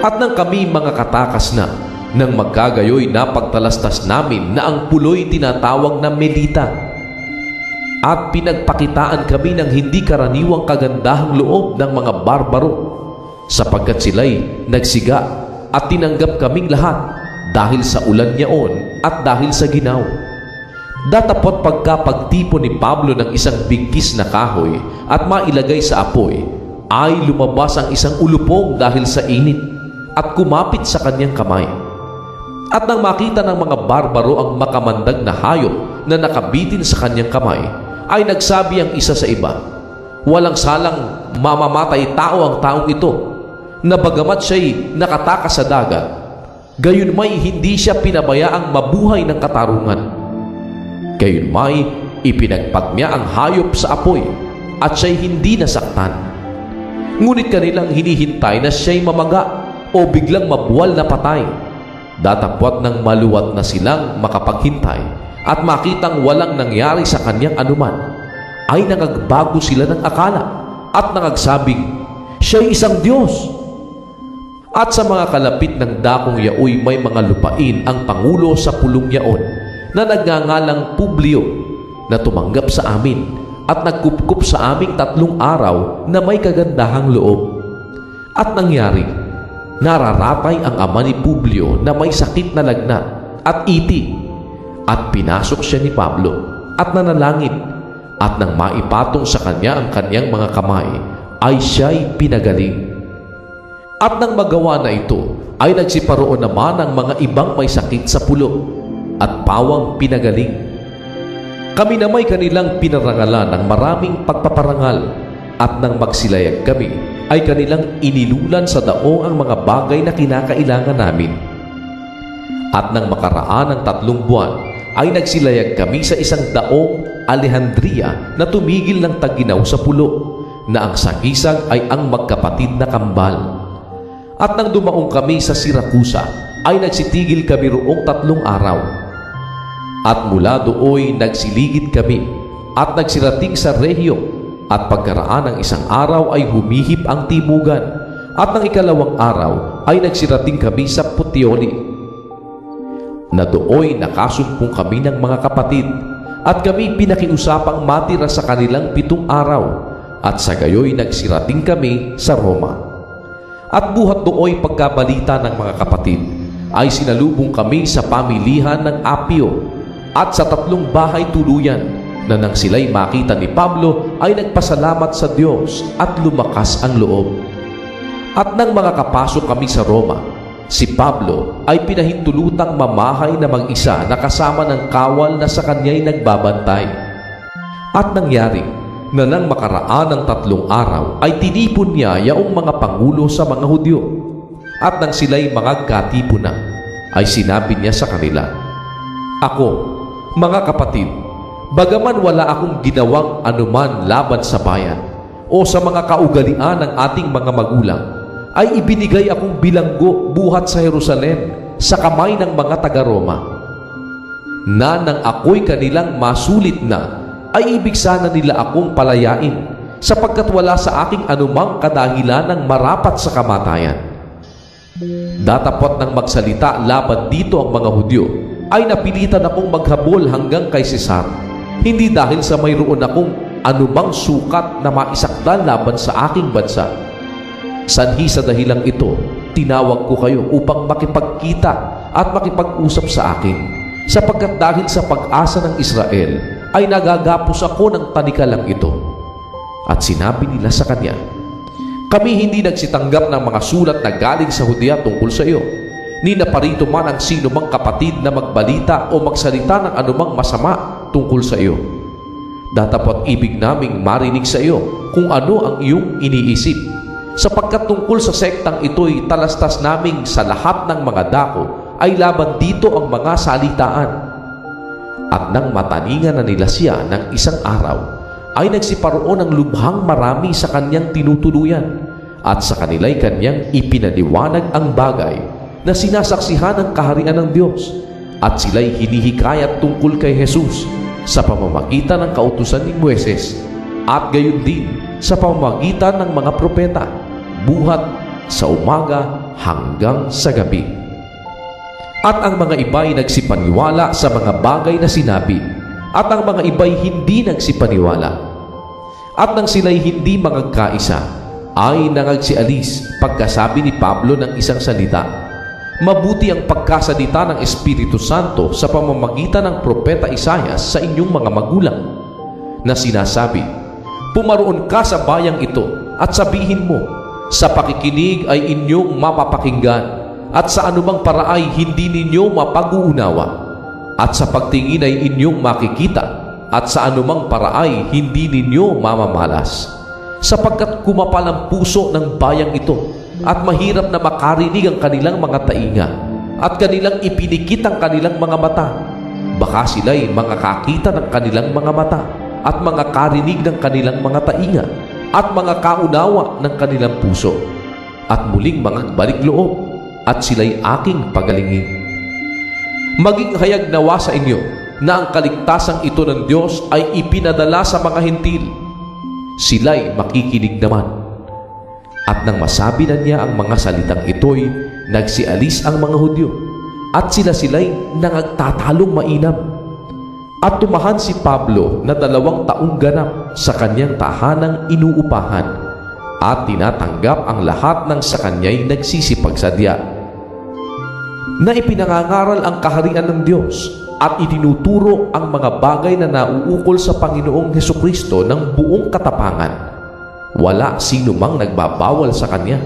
At nang kami mga katakas na, nang magkagayoy na pagtalastas namin na ang puloy tinatawag na Melita. At pinagpakitaan kami ng hindi karaniwang kagandahang loob ng mga barbaro, sapagkat sila'y nagsiga at tinanggap kaming lahat dahil sa ulan niyaon at dahil sa ginaw. Datapot pagkapagtipon ni Pablo ng isang bigkis na kahoy at mailagay sa apoy, ay lumabas ang isang ulupong dahil sa init at kumapit sa kanyang kamay. At nang makita ng mga barbaro ang makamandag na hayop na nakabitin sa kanyang kamay, ay nagsabi ang isa sa iba, "Walang salang mamamatay tao ang taong ito, na bagamat siya'y nakatakas sa dagat, gayon may hindi siya pinabayaang mabuhay ng katarungan. Gayon may ipinagpat niya ang hayop sa apoy at siya'y hindi nasaktan. Ngunit kanilang hinihintay na siya'y mamaga o biglang mabuwal na patay. Datapwat ng maluwat na silang makapaghintay at makitang walang nangyari sa kanyang anuman, ay nangagbago sila ng akala at nangagsabing, siya'y isang Diyos." At sa mga kalapit ng dakong yaoy may mga lupain ang pangulo sa pulong yaon na nagngangalang Publio, na tumanggap sa amin at nagkupkup sa aming 3 araw na may kagandahang loob. At nangyari, nararatay ang ama ni Publio na may sakit na lagnat at iti, at pinasok siya ni Pablo at nanalangin, at nang maipatong sa kanya ang kanyang mga kamay, ay siya'y pinagaling. At nang magawa na ito, ay nagsiparoon naman ang mga ibang may sakit sa pulo, at pawang pinagaling. Kami na may kanilang pinarangalan ng maraming pagpaparangal, at nang magsilayag kami, ay kanilang inilulan sa daong ang mga bagay na kinakailangan namin. At nang makaraan ng 3 buwan, ay nagsilayag kami sa isang daong Alejandria na tumigil ng taginaw sa pulo, na ang sagisag ay ang magkapatid na kambal. At nang dumaong kami sa Siracusa, ay nagsitigil kami roong 3 araw. At mula dooy nagsiligid kami at nagsirating sa Regio, at pagkaraan ng 1 araw ay humihip ang timugan, at ng 2 araw ay nagsirating kami sa Puteoli. Na dooy nakasumpong kami ng mga kapatid, at kami pinakiusapang matira sa kanilang 7 araw, at sa gayoy nagsirating kami sa Roma. At buhat dooy pagkabalita ng mga kapatid, ay sinalubong kami sa pamilihan ng Apio at sa 3 bahay tuluyan, na nang sila'y makita ni Pablo ay nagpasalamat sa Diyos at lumakas ang loob. At nang makakapasok kami sa Roma, si Pablo ay pinahintulutang mamahay na mag-isa na kasama ng kawal na sa kanya'y nagbabantay. At nangyari na nang makaraan ng 3 araw ay tinipon niya yaong mga pangulo sa mga Hudyo, at nang sila'y mga katipo na, ay sinabi niya sa kanila, "Ako, mga kapatid, bagaman wala akong ginawang anuman laban sa bayan o sa mga kaugalian ng ating mga magulang, ay ibinigay akong bilanggo buhat sa Jerusalem sa kamay ng mga taga-Roma, na nang ako'y kanilang masulit na, ay ibig sana nila akong palayain, sapagkat wala sa aking anumang kadahilan ng marapat sa kamatayan. Datapot ng magsalita laban dito ang mga Hudyo, ay napilitan akong maghabol hanggang kay Cesar, hindi dahil sa mayroon akong anumang sukat na maisakdal laban sa aking bansa. Sanhi sa dahilang ito, tinawag ko kayo upang makipagkita at makipag-usap sa akin, sapagkat dahil sa pag-asa ng Israel, ay nagagapos ako ng tanikalang ito." At sinabi nila sa kanya, "Kami hindi nagsitanggap ng mga sulat na galing sa Judea tungkol sa iyo, ni naparito man ang sino mang kapatid na magbalita o magsalita ng anumang masama tungkol sa iyo. Datapot ibig naming marinig sa iyo kung ano ang iyong iniisip, sapagkat tungkol sa sektang ito'y talastas naming sa lahat ng mga dako ay laban dito ang mga salitaan." At nang mataningan na nila siya ng 1 araw, ay nagsiparoon ng lubhang marami sa kanyang tinutuluyan, at sa kanila'y kanyang ipinaliwanag ang bagay na sinasaksihan ng kaharian ng Diyos, at sila'y hinihikayat tungkol kay Jesus sa pamamagitan ng kautusan ni Moises, at gayon din sa pamamagitan ng mga propeta, buhat sa umaga hanggang sa gabi. At ang mga iba'y nagsipaniwala sa mga bagay na sinabi, at ang mga iba'y hindi nagsipaniwala. At nang sila'y hindi mangagkaisa, ay nangagsialis pagkasabi ni Pablo ng isang salita. Mabuti ang pagkasalita ng Espiritu Santo sa pamamagitan ng propeta Isaias sa inyong mga magulang, na sinasabi, pumaroon ka sa bayang ito at sabihin mo, sa pakikinig ay inyong mapapakinggan, at sa anumang paraay hindi ninyo mapag-uunawa, at sa pagtingin ay inyong makikita, at sa anumang paraay hindi ninyo mamamalas. Sapagkat kumapal ang puso ng bayang ito, at mahirap na makarinig ang kanilang mga tainga, at kanilang ipinikit ang kanilang mga mata. Baka sila'y makakakita ng kanilang mga mata, at mga karinig ng kanilang mga tainga, at mga kaunawa ng kanilang puso, at muling magbalik loob, at sila'y aking pagalingin. Maging hayag nawa sa inyo na ang kaligtasang ito ng Diyos ay ipinadala sa mga hintil. Sila'y makikinig naman. At nang masabi na niya ang mga salitang ito'y nagsialis ang mga Hudyo, at sila'y nangagtatalong mainam. At tumahan si Pablo na 2 taong ganap sa kanyang tahanang inuupahan, at tinatanggap ang lahat ng sa kanya'y nagsisipagsadya, na ipinangangaral ang kaharian ng Diyos at itinuturo ang mga bagay na nauukol sa Panginoong Hesukristo ng buong katapangan. Wala sino mang nagbabawal sa kanya.